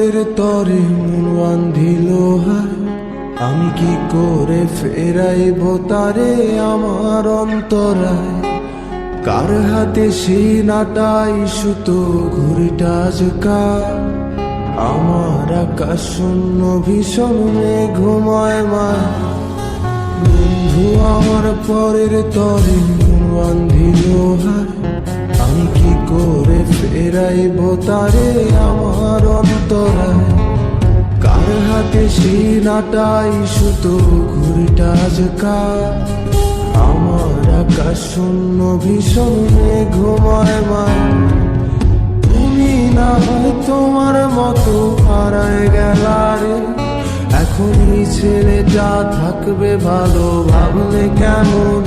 পরের তরে মন বান্ধিল হায়, আমি কি করে ফেরাইব তারে আমার অন্তরায়। কার হাতে সেই নাটাই সুতো ঘুরিটা আজকাল, আমার আকাশ শূন্য ভীষণ মেঘময় মায়। বন্ধু আমার পরের তরে মন বান্ধিল হায়, আমি কি করে ফেরাইব তারে আমার অন্তরায়। কার হাতে সেই নাটাই সুতো ঘুরিটা আজকাল, আমার আকাশ শূন্য ভীষণ মেঘময় মায়। তুমি না হয় তোমার মতো হারায় গেলারে, এখন এই ছেলেটা থাকবে ভালো ভাবলে কেমন।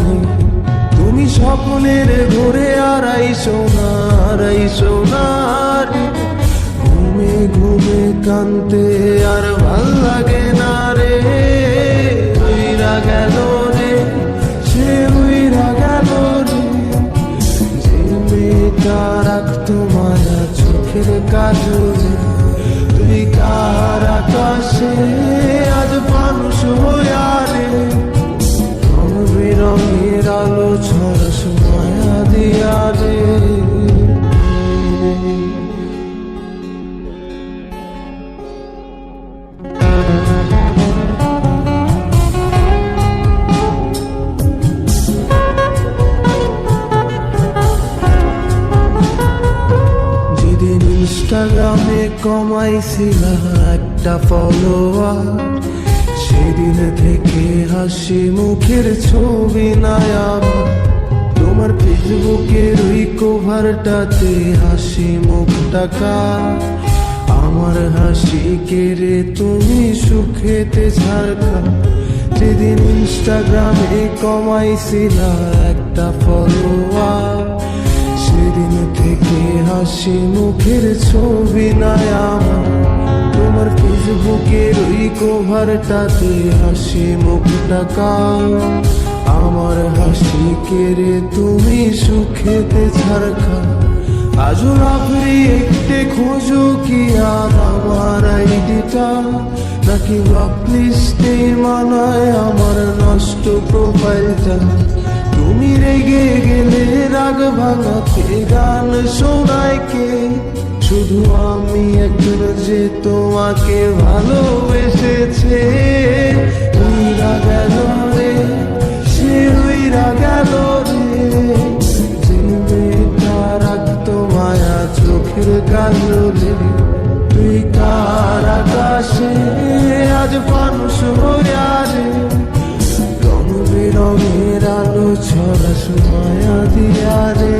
তুমি স্বপ্নের ঘুরে আড়াইশো না রে, ঘুমে ঘুমে কানতে আর ভাল লাগে না রে। উইরা গেল রে, সে উইরা গেল রে, যে মেয়েটা রাখতো মায়া চোখের কাজলে। তুই কার আকাশে আজ মানুষ হইয়া রে, রং বেরঙের আলো ছড়া মায়া দিয়া রে। যেদিন ইনস্টাগ্রামে কমাইছিলা একটা ফলোয়ার, সেদিন থেকে হাসি মুখের ছবি নাই আমার। তোমার ফেসবুকের ওই কভারটাতে হাসি মুখটা কার, আমার হাসি কেড়ে তুমি সুখেতে ঝাড়খা। যেদিন ইনস্টাগ্রামে কমাইছিলা একটা ফলোয়ার, সেদিন থেকে হাসি মুখের ছবি নাই আমার। তোমার ফেসবুকের ওই কভারটাতে হাসি মুখটা কার, আমার হাসি কেড়ে তুমি সুখেতে ঝাড়খা। আজও রাত্রি একটে খোঁজো কি আর আমার আইডিটা, নাকি ব্লক লিস্টে মানায় আমার নষ্ট প্রোফাইলটা। তুমি রেগে গেলে রাগ ভাঙাতে গান শোনায় কে, শুধু আমি একজন যে তোমাকে ভালোবেসেছে। উইরা গেল রে, সে উইরা গেল রে, যে মেয়েটা রাখতো মায়া চোখের কাজলে। তুই কার আকাশে আজ মানুষ হইয়া রে, রং বেরঙের আলো ছড়া মায়া দিয়া রে।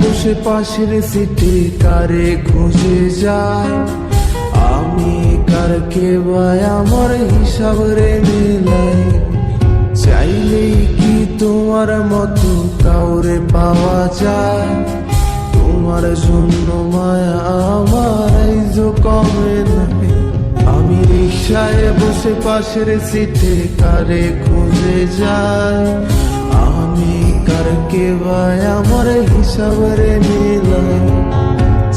বসে পাশের সিটে কারে খুঁজে যায়, আমি কারকে ভাই আমার হিসাব রে মেলাই। চাইলেই কি তোমার মতো কাউরে পাওয়া যায়, তোমার জন্য মায়া আমার আইজো কমে নাই। আমি রিক্সায় বসে পাশের সিটে কারে খুঁজে যায়, আমি কারকে ভাই আমার হিসাব রে মিলাই।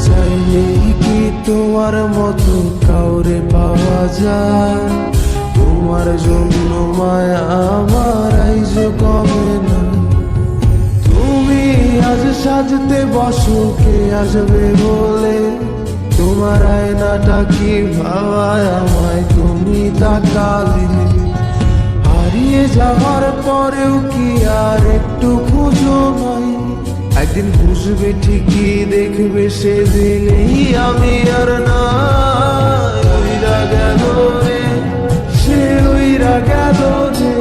চাইলেই কি তোমার মতো কাউরে পাওয়া যায়, তোমার জন্য মায়া আমার আইজো কমে না। তুমি আজ সাজতে বসো কে আসবে বলে, তোমার আয়নাটা কি ভাবায় আমায় তুমি তাকালে। হারিয়ে যাওয়ার পরেও কি আর একটু খুঁজো নাই, একদিন বুঝবে ঠিকই দেখবে সেদিনই আমি আর না। উইরা গেল রে, সে উইরা গেল রে,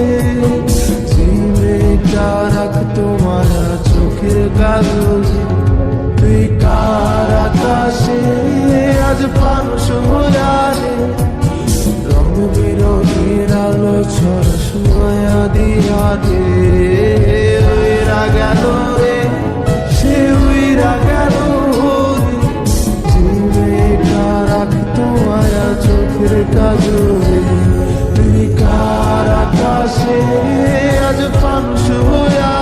যে মেয়েটা রাখতো মায়া চোখের কাজলে। তুই কার আকাশে আজ মানুষ হইয়া রে, রং বেরঙের আলো ছড়া মায়া দিয়া রে। মানুষ হইয়া